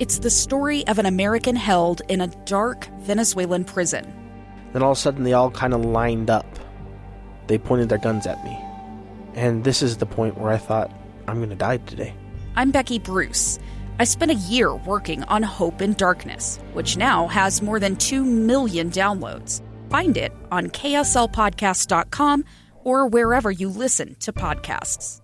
It's the story of an American held in a dark Venezuelan prison. Then all of a sudden, they all kind of lined up. They pointed their guns at me. And this is the point where I thought, I'm going to die today. I'm Becky Bruce. I spent a year working on Hope in Darkness, which now has more than 2 million downloads. Find it on kslpodcast.com or wherever you listen to podcasts.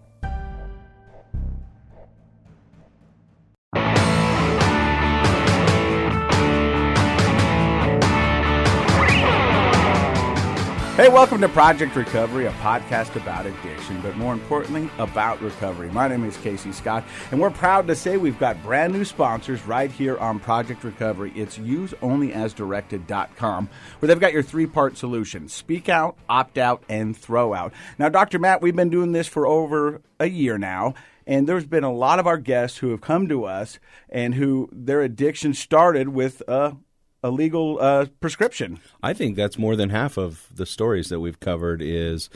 Hey, welcome to Project Recovery, a podcast about addiction, but more importantly, about recovery. My name is Casey Scott, and we're proud to say we've got brand new sponsors right here on Project Recovery. It's useonlyasdirected.com, where they've got your three-part solution: speak out, opt out, and throw out. Now, Dr. Matt, we've been doing this for over a year now, and there's been a lot of our guests who have come to us and who their addiction started with a legal prescription. I think that's more than half of the stories that we've covered is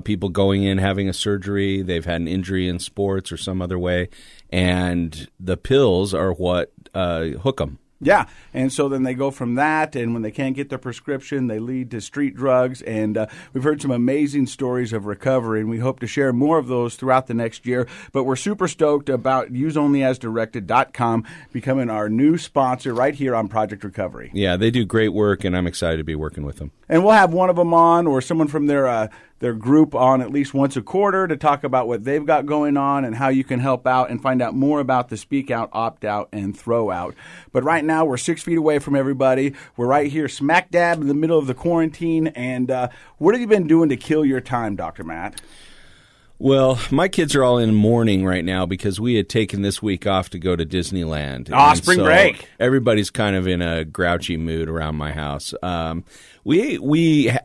people going in, having a surgery, they've had an injury in sports or some other way, and the pills are what hook them. Yeah, and so then they go from that, and when they can't get their prescription, they lead to street drugs, and we've heard some amazing stories of recovery, and we hope to share more of those throughout the next year, but we're super stoked about useonlyasdirected.com becoming our new sponsor right here on Project Recovery. Yeah, they do great work, and I'm excited to be working with them. And we'll have one of them on, or someone from their group on at least once a quarter to talk about what they've got going on and how you can help out and find out more about the speak out, opt out, and throw out. But right now, we're 6 feet away from everybody. We're right here smack dab in the middle of the quarantine. And what have you been doing to kill your time, Dr. Matt? Well, my kids are all in mourning right now because we had taken this week off to go to Disneyland. Spring break. Everybody's kind of in a grouchy mood around my house. I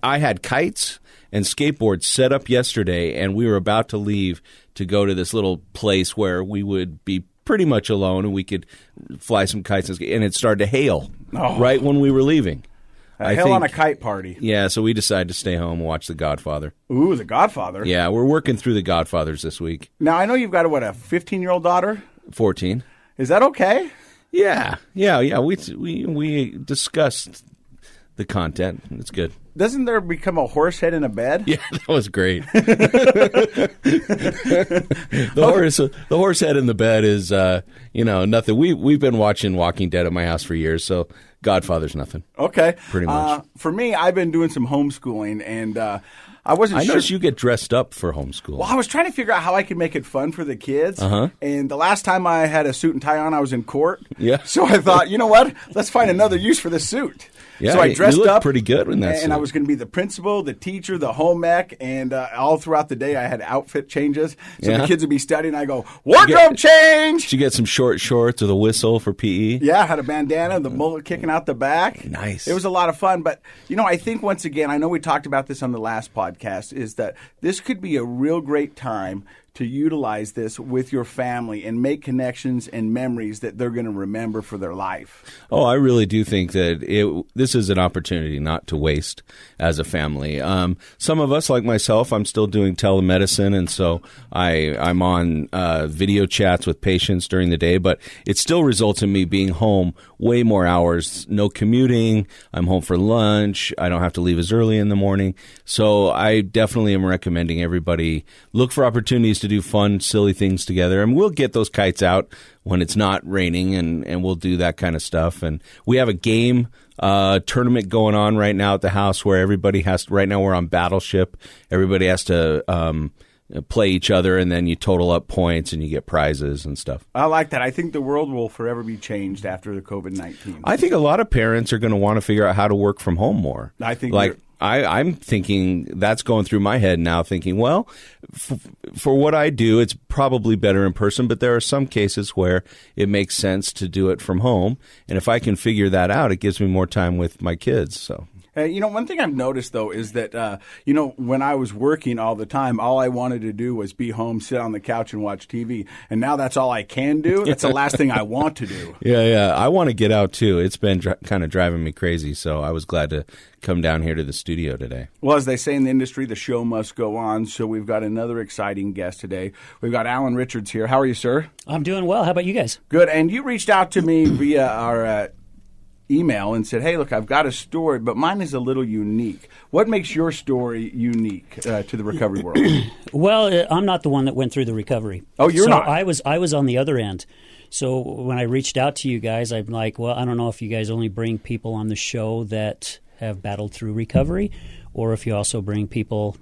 had kites and skateboards set up yesterday, and we were about to leave to go to this little place where we would be pretty much alone, and we could fly some kites, and it started to hail right when we were leaving. Hail on a kite party. Yeah, so we decided to stay home and watch The Godfather. Ooh, The Godfather. Yeah, we're working through The Godfathers this week. Now, I know you've got, a 15-year-old daughter? 14. Is that okay? Yeah. We discussed the content. It's good. Doesn't there become a horse head in a bed? Yeah, that was great. The horse head in the bed is nothing. We've been watching Walking Dead at my house for years, so Godfather's nothing. Okay, pretty much. For me, I've been doing some homeschooling, and I noticed you get dressed up for homeschooling. Well, I was trying to figure out how I could make it fun for the kids. Uh-huh. And the last time I had a suit and tie on, I was in court. Yeah. So I thought, you know what? Let's find another use for the suit. Yeah, so I dressed you look up pretty good in that suit. And I was going to be the principal, the teacher, the home ec, and all throughout the day I had outfit changes. So the kids would be studying. I go, wardrobe change! Did you get some short shorts with a whistle for PE? Yeah, I had a bandana, the mullet kicking out the back. Nice. It was a lot of fun. But, I think once again, I know we talked about this on the last podcast, is that this could be a real great time to utilize this with your family and make connections and memories that they're going to remember for their life. Oh, I really do think that this is an opportunity not to waste as a family. Some of us, like myself, I'm still doing telemedicine, and so I'm on video chats with patients during the day, but it still results in me being home way more hours, no commuting. I'm home for lunch. I don't have to leave as early in the morning. So I definitely am recommending everybody look for opportunities to do fun, silly things together. And we'll get those kites out when it's not raining, and we'll do that kind of stuff. And we have a game tournament going on right now at the house where everybody has to, right now we're on Battleship. Everybody has to play each other, and then you total up points and you get prizes and stuff. I like that. I think the world will forever be changed after the COVID-19. I think a lot of parents are going to want to figure out how to work from home more. I think I'm thinking, that's going through my head now, thinking, well, for what I do, it's probably better in person, but there are some cases where it makes sense to do it from home. And if I can figure that out, it gives me more time with my kids. So One thing I've noticed, though, is that, when I was working all the time, all I wanted to do was be home, sit on the couch, and watch TV. And now that's all I can do. That's the last thing I want to do. Yeah. I want to get out, too. It's been kind of driving me crazy, so I was glad to come down here to the studio today. Well, as they say in the industry, the show must go on. So we've got another exciting guest today. We've got Alan Richards here. How are you, sir? I'm doing well. How about you guys? Good. And you reached out to me via our email and said, hey, look, I've got a story, but mine is a little unique. What makes your story unique to the recovery world? Well, I'm not the one that went through the recovery. Oh, you're not? I was on the other end. So when I reached out to you guys, I'm like, well, I don't know if you guys only bring people on the show that have battled through recovery, or if you also bring people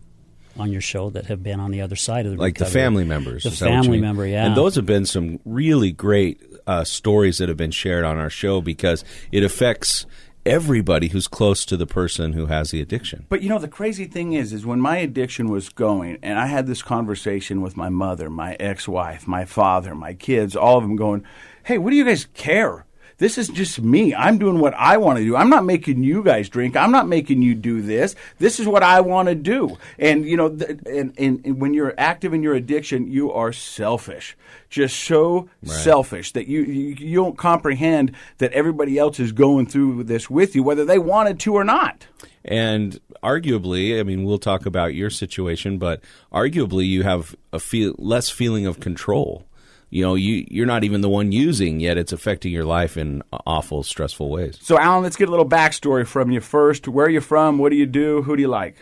on your show that have been on the other side of the like recovery. The family members. The family member, yeah. And those have been some really great stories that have been shared on our show because it affects everybody who's close to the person who has the addiction. But, the crazy thing is when my addiction was going, and I had this conversation with my mother, my ex-wife, my father, my kids, all of them going, hey, what do you guys care? This is just me. I'm doing what I want to do. I'm not making you guys drink. I'm not making you do this. This is what I want to do. And, and when you're active in your addiction, you are selfish. Just so selfish that you don't comprehend that everybody else is going through this with you, whether they wanted to or not. And arguably, we'll talk about your situation, but arguably you have less feeling of control. You're not even the one using, yet it's affecting your life in awful, stressful ways. So, Alan, let's get a little backstory from you first. Where are you from? What do you do? Who do you like?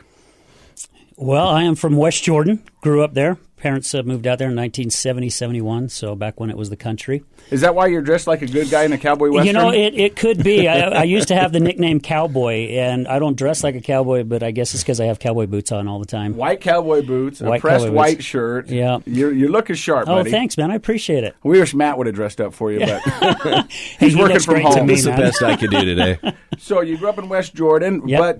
Well, I am from West Jordan. Grew up there. Parents moved out there in 1970, 71, so back when it was the country. Is that why you're dressed like a good guy in a cowboy western? It could be. I used to have the nickname Cowboy, and I don't dress like a cowboy, but I guess it's because I have cowboy boots on all the time. White cowboy boots, a pressed white shirt. Yeah. You're looking sharp, buddy. Oh, thanks, man. I appreciate it. We wish Matt would have dressed up for you, but he's working from home. This is the best I could do today. So you grew up in West Jordan, but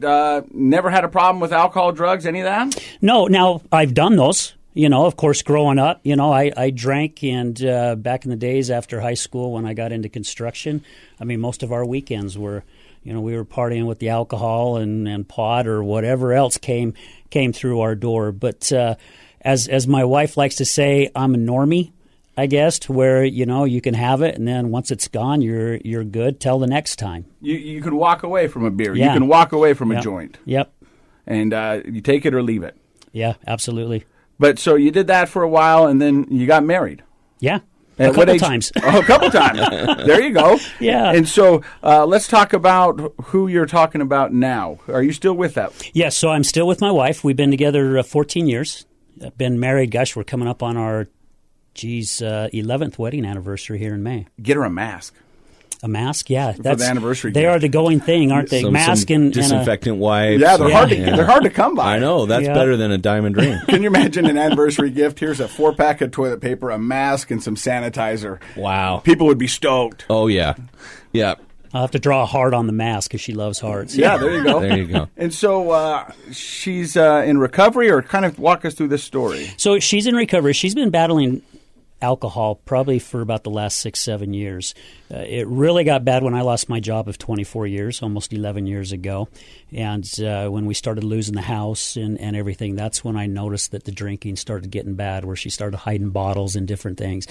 never had a problem with alcohol, drugs, any of that? No. Now, I've done those. Of course, growing up, I drank, and back in the days after high school when I got into construction, most of our weekends were, we were partying with the alcohol and pot or whatever else came through our door. But as my wife likes to say, I'm a normie, I guess, to where, you can have it, and then once it's gone, you're good till the next time. You can walk away from a beer. Yeah. You can walk away from a joint. Yep. And you take it or leave it. Yeah, absolutely. But so you did that for a while, and then you got married. Yeah, a couple times. Oh, a couple times. There you go. Yeah. And so let's talk about who you're talking about now. Are you still with that? Yes, so I'm still with my wife. We've been together 14 years. I've been married, we're coming up on our, 11th wedding anniversary here in May. Get her a mask. A mask, yeah. For the anniversary They gift. are the going thing, aren't they? Mask and disinfectant wipes. Yeah, they're hard to come by. I know. That's better than a diamond ring. Can you imagine an anniversary gift? Here's a 4-pack of toilet paper, a mask, and some sanitizer. Wow. People would be stoked. Oh, yeah. Yeah. I'll have to draw a heart on the mask because she loves hearts. Yeah, there you go. There you go. And so she's in recovery, or kind of walk us through this story. So she's in recovery. She's been battling alcohol probably for about the last 6-7 years. It really got bad when I lost my job of 24 years, almost 11 years ago. And when we started losing the house and everything, that's when I noticed that the drinking started getting bad, where she started hiding bottles and different things.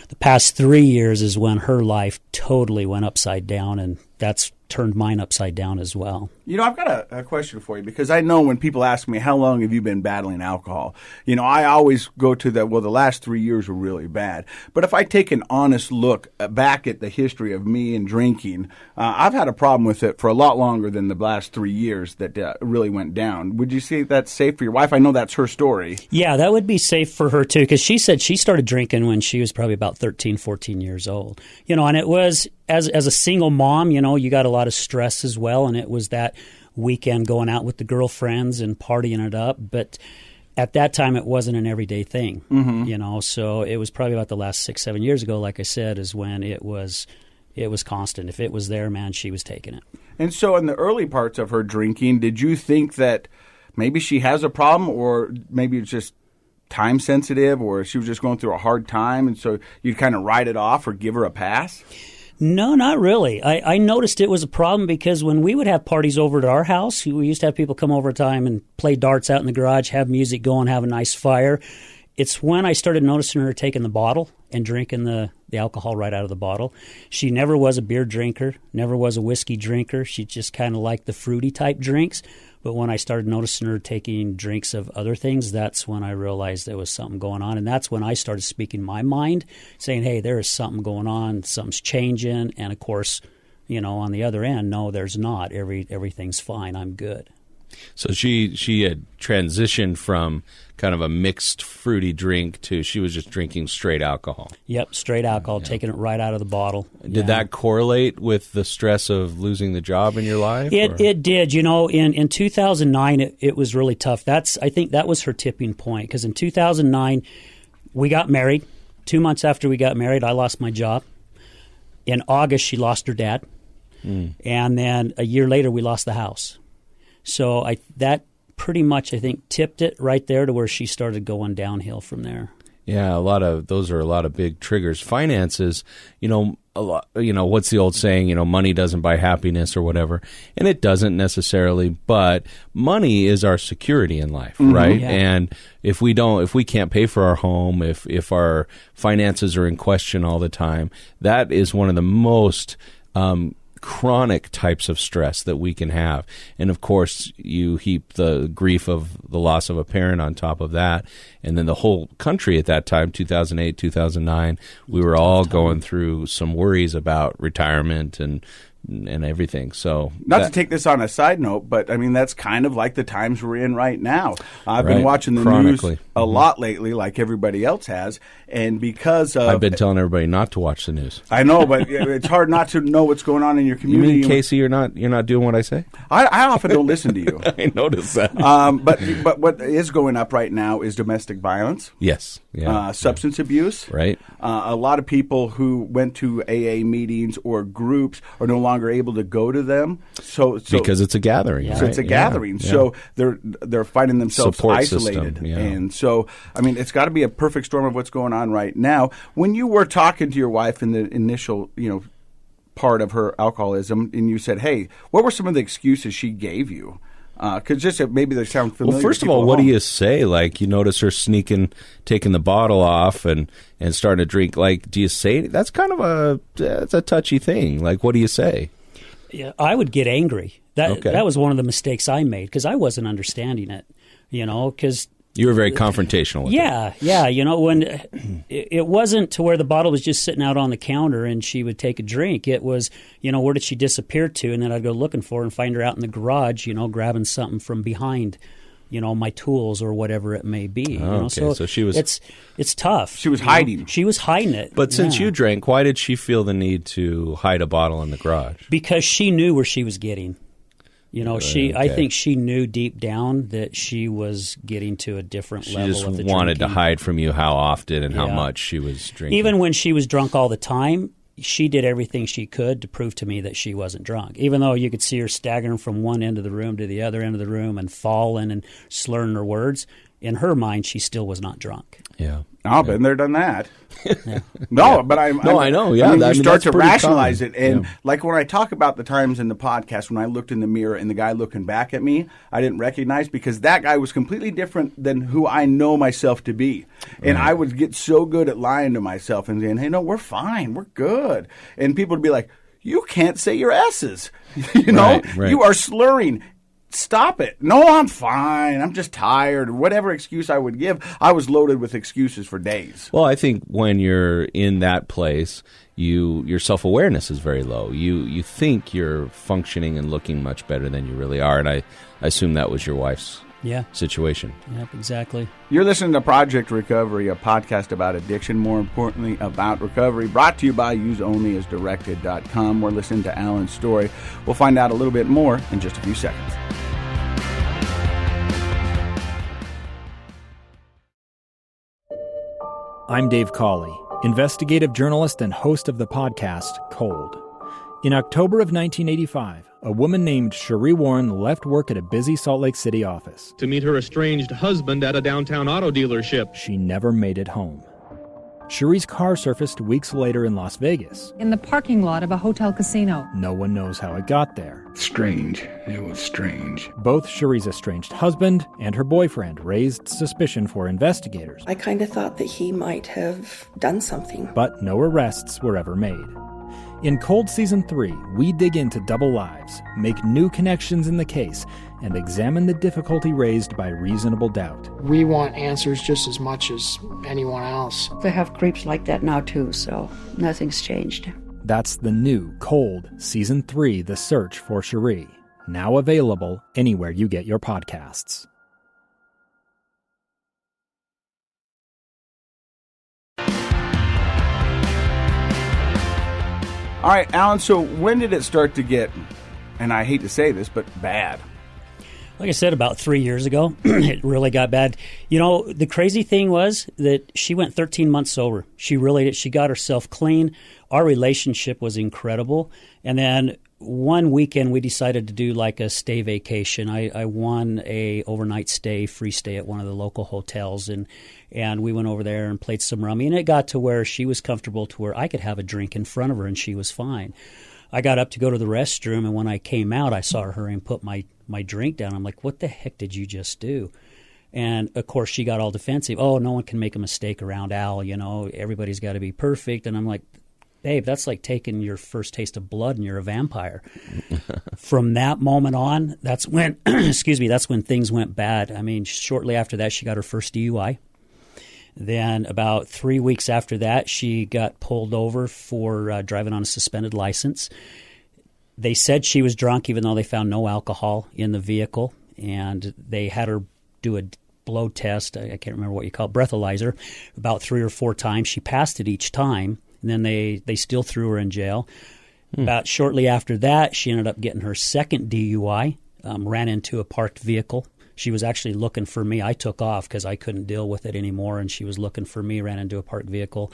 The past 3 years is when her life totally went upside down, and that's turned mine upside down as well. I've got a question for you, because I know when people ask me, how long have you been battling alcohol? I always go to the last 3 years were really bad. But if I take an honest look back at the history of me and drinking, I've had a problem with it for a lot longer than the last 3 years that really went down. Would you say that's safe for your wife? I know that's her story. Yeah, that would be safe for her too, because she said she started drinking when she was probably about 13, 14 years old. And it was, as a single mom, you got a lot of stress as well, and it was that weekend going out with the girlfriends and partying it up. But at that time, it wasn't an everyday thing, so it was probably about the last 6-7 years ago, like I said, is when it was constant. If it was there, man, she was taking it. And so in the early parts of her drinking, did you think that maybe she has a problem, or maybe it's just time sensitive, or she was just going through a hard time, and so you'd kind of write it off or give her a pass? No, not really. I noticed it was a problem because when we would have parties over at our house, we used to have people come over time and play darts out in the garage, have music going, have a nice fire. It's when I started noticing her taking the bottle and drinking the alcohol right out of the bottle. She never was a beer drinker, never was a whiskey drinker. She just kind of liked the fruity type drinks. But when I started noticing her taking drinks of other things, that's when I realized there was something going on. And that's when I started speaking my mind, saying, hey, there is something going on, something's changing. And, of course, on the other end, no, there's not. Everything's fine. I'm good. So she had transitioned from kind of a mixed fruity drink to she was just drinking straight alcohol. Yep, straight alcohol, taking it right out of the bottle. Did that correlate with the stress of losing the job in your life? It did. In 2009, it was really tough. I think that was her tipping point, because in 2009, we got married. 2 months after we got married, I lost my job. In August, she lost her dad. And then a year later, we lost the house. So that pretty much, I think, tipped it right there to where she started going downhill from there. Yeah, those are a lot of big triggers. Finances, a lot. What's the old saying? Money doesn't buy happiness or whatever, and it doesn't necessarily. But money is our security in life, right? Yeah. And if we can't pay for our home, if our finances are in question all the time, that is one of the most chronic types of stress that we can have. And of course, you heap the grief of the loss of a parent on top of that. And then the whole country at that time, 2008, 2009, we were all going through some worries about retirement and everything. So not to take this on a side note, but I mean, that's kind of like the times we're in right now. I've been watching the news a lot lately, like everybody else has. And because of, I've been telling everybody not to watch the news. I know, but it's hard not to know what's going on in your community. You mean, Casey, you're not doing what I say? I often don't listen to you. I noticed that. But what is going up right now is domestic violence. Yes. Yeah. Substance abuse. Right. A lot of people who went to AA meetings or groups are no longer able to go to them. So because it's a gathering. Yeah. Right? So it's a gathering. Yeah. So they're finding themselves Support isolated. System. Yeah. And so, I mean, it's got to be a perfect storm of what's going on right now. When you were talking to your wife in the initial, part of her alcoholism, and you said, hey, what were some of the excuses she gave you? Because just maybe they sound familiar. Well, first of all, what do you say? Like, you notice her taking the bottle off and starting to drink. Like, do you say that's kind of that's a touchy thing? Like, what do you say? Yeah, I would get angry. That was one of the mistakes I made because I wasn't understanding it. Because you were very confrontational with her. Yeah. When it wasn't to where the bottle was just sitting out on the counter and she would take a drink. It was, where did she disappear to? And then I'd go looking for her and find her out in the garage, grabbing something from behind, my tools or whatever it may be. So she was. It's tough. She was hiding. She was hiding it. But since you drank, why did she feel the need to hide a bottle in the garage? Because she knew where she was getting. I think she knew deep down that she was getting to a different level of the drinking. She just wanted to hide from you how often and how much she was drinking. Even when she was drunk all the time, she did everything she could to prove to me that she wasn't drunk. Even though you could see her staggering from one end of the room to the other end of the room and falling and slurring her words, in her mind, she still was not drunk. Yeah. I've been there, done that. Yeah. But I know. Yeah, you start to rationalize it, and like when I talk about the times in the podcast when I looked in the mirror and the guy looking back at me, I didn't recognize because that guy was completely different than who I know myself to be, and I would get so good at lying to myself and saying, "Hey, no, we're fine, we're good," and people would be like, "You can't say your S's, you are slurring." Stop it. No, I'm fine. I'm just tired. Whatever excuse I would give, I was loaded with excuses for days. Well, I think when you're in that place, your self-awareness is very low. You think you're functioning and looking much better than you really are, and I assume that was your wife's situation. Yep, exactly. You're listening to Project Recovery, a podcast about addiction, more importantly, about recovery, brought to you by useonlyasdirected.com. We're listening to Alan's story. We'll find out a little bit more in just a few seconds. I'm Dave Cawley, investigative journalist and host of the podcast Cold. In October of 1985, a woman named Cherie Warren left work at a busy Salt Lake City office to meet her estranged husband at a downtown auto dealership. She never made it home. Cherie's car surfaced weeks later in Las Vegas. In the parking lot of a hotel casino. No one knows how it got there. Strange. It was strange. Both Cherie's estranged husband and her boyfriend raised suspicion for investigators. I kind of thought that he might have done something. But no arrests were ever made. In Cold Season 3, we dig into double lives, make new connections in the case, and examine the difficulty raised by reasonable doubt. We want answers just as much as anyone else. They have creeps like that now too, so nothing's changed. That's the new Cold Season 3, The Search for Cherie, now available anywhere you get your podcasts. All right, Alan, so when did it start to get, and I hate to say this, but bad? Like I said, about 3 years ago, it really got bad. You know, the crazy thing was that she went 13 months sober. She got herself clean. Our relationship was incredible. And then one weekend we decided to do like a stay vacation. I won a overnight stay, free stay at one of the local hotels, and we went over there and played some rummy. And it got to where she was comfortable to where I could have a drink in front of her and she was fine. I got up to go to the restroom, and when I came out, I saw her and put my drink down. I'm like, what the heck did you just do? And, of course, she got all defensive. Oh, no one can make a mistake around Al, you know. Everybody's got to be perfect. And I'm like, babe, that's like taking your first taste of blood and you're a vampire. From that moment on, that's when, that's when things went bad. I mean, shortly after that, she got her first DUI. Then about 3 weeks after that, she got pulled over for driving on a suspended license. They said she was drunk, even though they found no alcohol in the vehicle. And they had her do a blow test. I can't remember what you call it, breathalyzer, about 3 or 4 times. She passed it each time. And then they still threw her in jail. About shortly after that, she ended up getting her second DUI, ran into a parked vehicle. She was actually looking for me. I took off because I couldn't deal with it anymore, and she was looking for me, ran into a parked vehicle.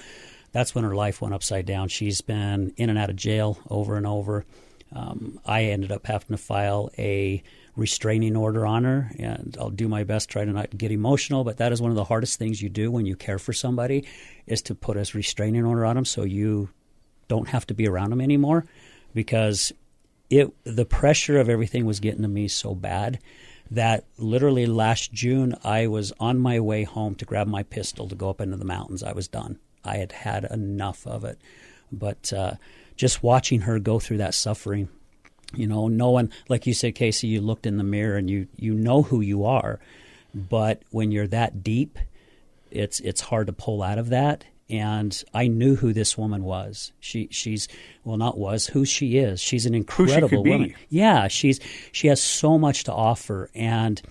That's when her life went upside down. She's been in and out of jail over and over. I ended up having to file a restraining order on her, and I'll do my best try to not get emotional, but that is one of the hardest things you do when you care for somebody is to put a restraining order on them so you don't have to be around them anymore, because the pressure of everything was getting to me so bad that literally last June I was on my way home to grab my pistol to go up into the mountains. I was done. I had had enough of it. But just watching her go through that suffering, you know, no one, like you said, Casey, you looked in the mirror and you know who you are. But when you're that deep, it's hard to pull out of that. And I knew who this woman was. She's who she is. She's an incredible woman. Yeah, she has so much to offer, and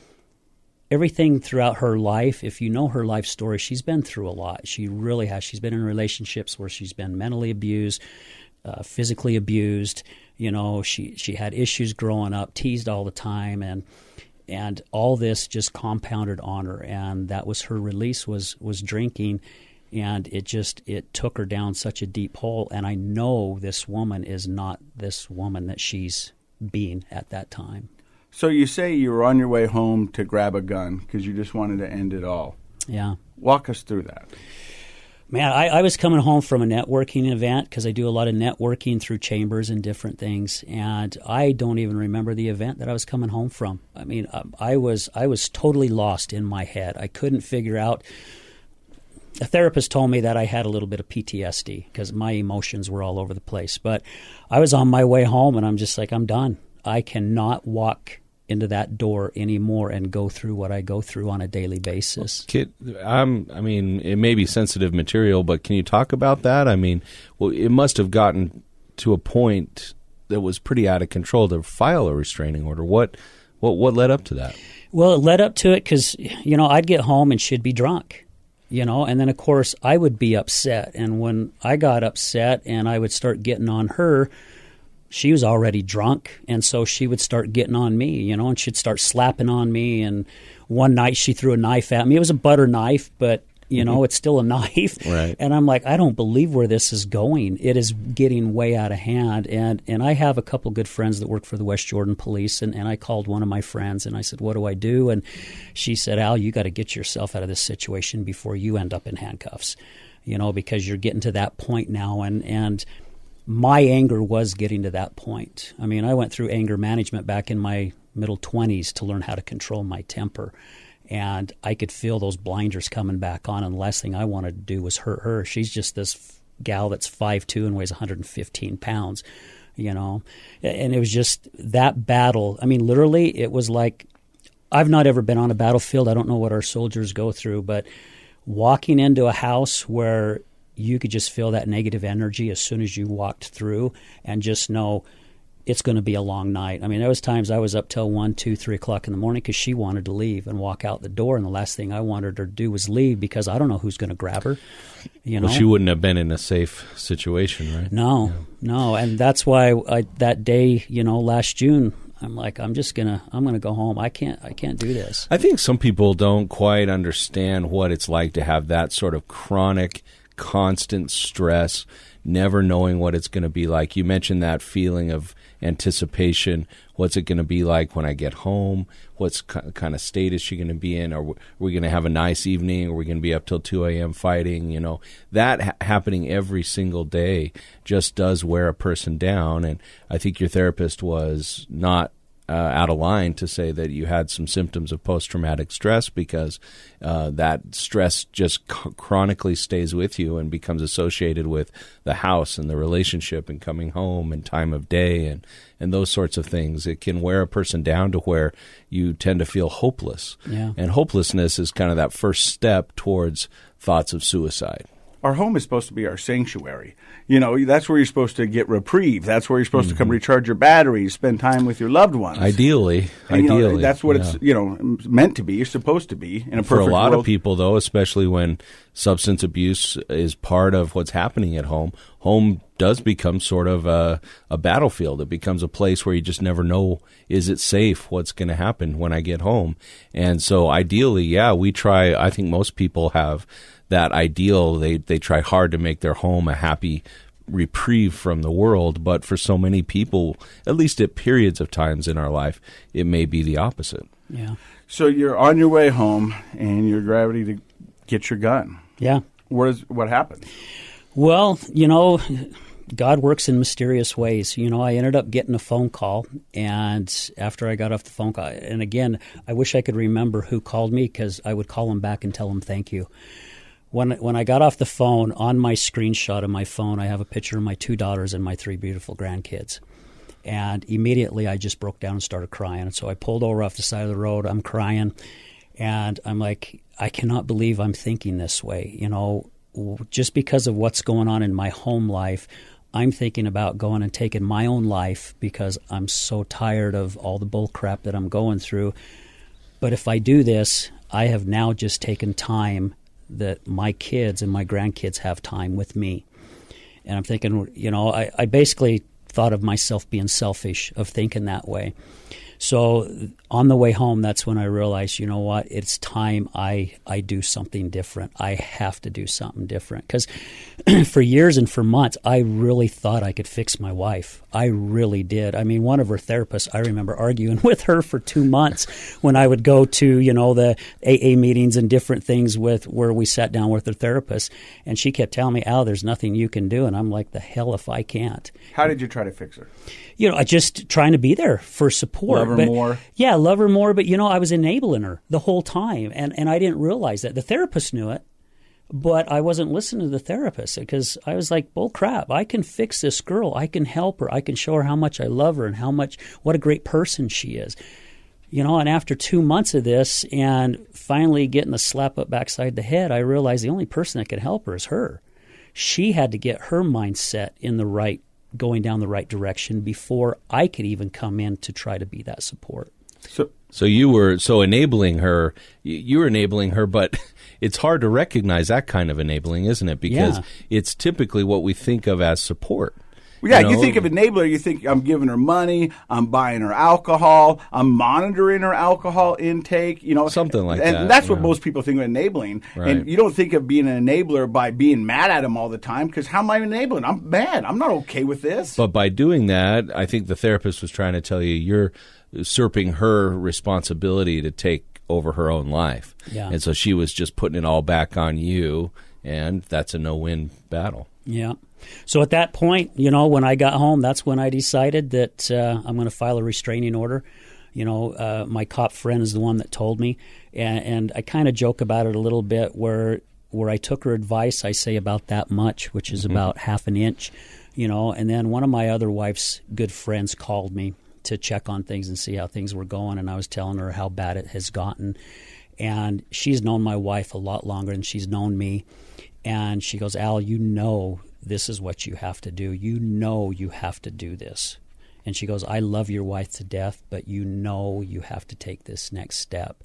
everything throughout her life. If you know her life story, she's been through a lot. She really has. She's been in relationships where she's been mentally abused, physically abused. You know, she had issues growing up, teased all the time, and all this just compounded on her. And that was her release was drinking. And it took her down such a deep hole. And I know this woman is not this woman that she's being at that time. So you say you were on your way home to grab a gun because you just wanted to end it all. Yeah. Walk us through that. Man, I was coming home from a networking event because I do a lot of networking through chambers and different things. And I don't even remember the event that I was coming home from. I mean, I was totally lost in my head. I couldn't figure out. A therapist told me that I had a little bit of PTSD because my emotions were all over the place. But I was on my way home, and I'm just like, I'm done. I cannot walk into that door anymore and go through what I go through on a daily basis. Kit, I mean, it may be sensitive material, but can you talk about that? I mean, well, it must have gotten to a point that was pretty out of control to file a restraining order. What led up to that? Well, it led up to it because, you know, I'd get home and she'd be drunk. You know, and then, of course, I would be upset. And when I got upset and I would start getting on her, she was already drunk. And so she would start getting on me, you know, and she'd start slapping on me. And one night she threw a knife at me. It was a butter knife, but, you know, it's still a knife. Right. And I'm like, I don't believe where this is going. It is getting way out of hand. And I have a couple good friends that work for the West Jordan Police. And I called one of my friends and I said, what do I do? And she said, Al, you got to get yourself out of this situation before you end up in handcuffs. because you're getting to that point now. And my anger was getting to that point. I mean, I went through anger management back in my middle 20s to learn how to control my temper. And I could feel those blinders coming back on, and the last thing I wanted to do was hurt her. She's just this gal that's 5'2" and weighs 115 pounds, And it was just that battle. I mean, literally, it was like, I've not ever been on a battlefield. I don't know what our soldiers go through, but walking into a house where you could just feel that negative energy as soon as you walked through, and just know it's going to be a long night. I mean, there was times I was up till 1, 2, 3 o'clock in the morning because she wanted to leave and walk out the door, and the last thing I wanted her to do was leave because I don't know who's going to grab her. Well, she wouldn't have been in a safe situation, right? No, and that's why that day, last June, I'm like, I'm gonna go home. I can't do this. I think some people don't quite understand what it's like to have that sort of chronic, constant stress, never knowing what it's going to be like. You mentioned that feeling of anticipation. What's it going to be like when I get home? What kind of state is she going to be in? Are we going to have a nice evening? Are we going to be up till 2 a.m. fighting? That happening every single day just does wear a person down. And I think your therapist was not out of line to say that you had some symptoms of post-traumatic stress, because that stress just chronically stays with you and becomes associated with the house and the relationship and coming home and time of day and those sorts of things. It can wear a person down to where you tend to feel hopeless. Yeah. And hopelessness is kind of that first step towards thoughts of suicide. Our home is supposed to be our sanctuary. That's where you're supposed to get reprieve. That's where you're supposed to come recharge your batteries, spend time with your loved ones. Ideally. That's what it's meant to be. You're supposed to be in a perfect For a lot world. of people, though, especially when substance abuse is part of what's happening at home, home does become sort of a battlefield. It becomes a place where you just never know, is it safe? What's going to happen when I get home? And so ideally, we try, I think most people have that ideal. They try hard to make their home a happy reprieve from the world, but for so many people, at least at periods of times in our life, it may be the opposite. Yeah. So you're on your way home and you're ready to get your gun. Yeah. What happened? Well, God works in mysterious ways. I ended up getting a phone call, and after I got off the phone call, and again, I wish I could remember who called me, because I would call him back and tell him thank you. When I got off the phone, on my screenshot of my phone, I have a picture of my 2 daughters and my 3 beautiful grandkids. And immediately I just broke down and started crying. And so I pulled over off the side of the road. I'm crying. And I'm like, I cannot believe I'm thinking this way. Just because of what's going on in my home life, I'm thinking about going and taking my own life because I'm so tired of all the bull crap that I'm going through. But if I do this, I have now just taken time that my kids and my grandkids have time with me. And I'm thinking, I basically thought of myself being selfish of thinking that way. So on the way home, that's when I realized, you know what, it's time I do something different. I have to do something different. Because for years and for months, I really thought I could fix my wife. I really did. I mean, one of her therapists, I remember arguing with her for 2 months when I would go to, the AA meetings and different things where we sat down with her therapist. And she kept telling me, Al, there's nothing you can do. And I'm like, the hell if I can't. How did you try to fix her? I just trying to be there for support. Love her more? Yeah, love her more. But, I was enabling her the whole time. And I didn't realize that. The therapist knew it. But I wasn't listening to the therapist because I was like, bull crap, I can fix this girl. I can help her. I can show her how much I love her and what a great person she is. And after 2 months of this and finally getting the slap up backside the head, I realized the only person that could help her is her. She had to get her mindset going down the right direction before I could even come in to try to be that support. So you were enabling her. You were enabling her, but it's hard to recognize that kind of enabling, isn't it? Because it's typically what we think of as support. Well, yeah, you think of enabler, you think I'm giving her money, I'm buying her alcohol, I'm monitoring her alcohol intake, something like that. And that's what most people think of enabling. Right. And you don't think of being an enabler by being mad at him all the time, because how am I enabling? I'm mad. I'm not okay with this. But by doing that, I think the therapist was trying to tell you you're usurping her responsibility to take over her own life. Yeah. And so she was just putting it all back on you and that's a no-win battle. Yeah. So at that point, when I got home, that's when I decided that I'm going to file a restraining order. My cop friend is the one that told me, and I kind of joke about it a little bit where I took her advice. I say about that much, which is about half an inch, and then one of my other wife's good friends called me to check on things and see how things were going, and I was telling her how bad it has gotten. And she's known my wife a lot longer than she's known me. And she goes, Al, this is what you have to do. You have to do this. And she goes, I love your wife to death, but you have to take this next step.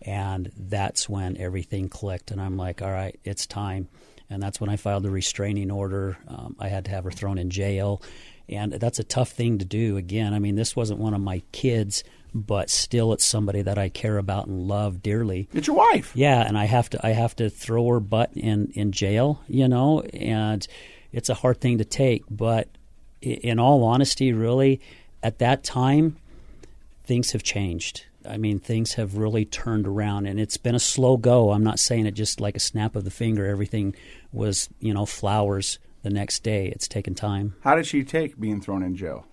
And that's when everything clicked. And I'm like, all right, it's time. And that's when I filed the restraining order. I had to have her thrown in jail. And that's a tough thing to do. Again, I mean, this wasn't one of my kids, but still it's somebody that I care about and love dearly. It's your wife. Yeah, and I have to throw her butt in jail, and it's a hard thing to take. But in all honesty, really, at that time, things have changed. I mean, things have really turned around, and it's been a slow go. I'm not saying it just like a snap of the finger. Everything was, flowers the next day. It's taken time. How did she take being thrown in jail?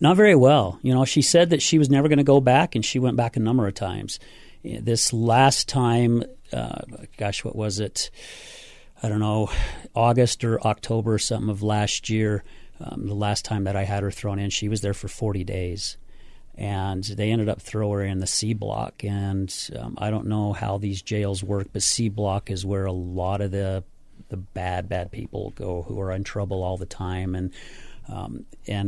Not very well. She said that she was never going to go back, and she went back a number of times. This last time, what was it? I don't know, August or October or something of last year, the last time that I had her thrown in, she was there for 40 days. And they ended up throwing her in the C block. And I don't know how these jails work, but C block is where a lot of the bad people go who are in trouble all the time. And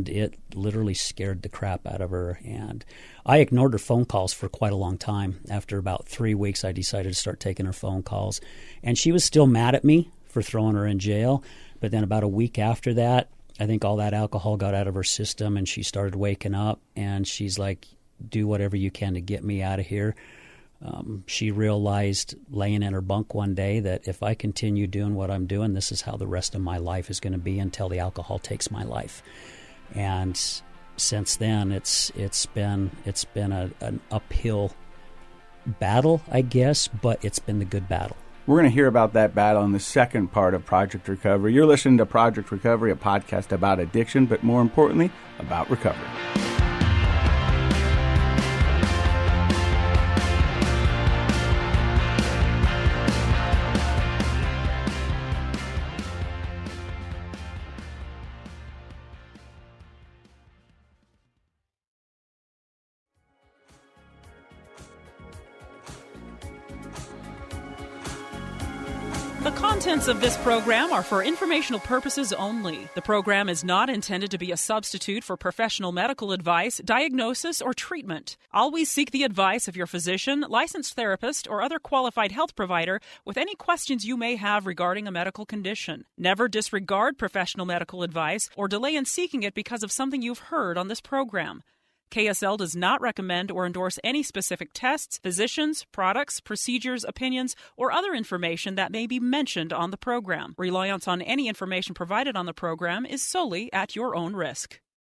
it literally scared the crap out of her. And I ignored her phone calls for quite a long time. After about 3 weeks, I decided to start taking her phone calls. And she was still mad at me for throwing her in jail. But then about a week after that, I think all that alcohol got out of her system, and she started waking up. And she's like, do whatever you can to get me out of here. She realized laying in her bunk one day that if I continue doing what I'm doing, this is how the rest of my life is going to be until the alcohol takes my life. And since then, it's been an uphill battle, I guess, but it's been the good battle. We're going to hear about that battle in the second part of Project Recovery. You're listening to Project Recovery, a podcast about addiction, but more importantly, about recovery. The contents of this program are for informational purposes only. The program is not intended to be a substitute for professional medical advice, diagnosis, or treatment. Always seek the advice of your physician, licensed therapist, or other qualified health provider with any questions you may have regarding a medical condition. Never disregard professional medical advice or delay in seeking it because of something you've heard on this program. KSL does not recommend or endorse any specific tests, physicians, products, procedures, opinions, or other information that may be mentioned on the program. Reliance on any information provided on the program is solely at your own risk.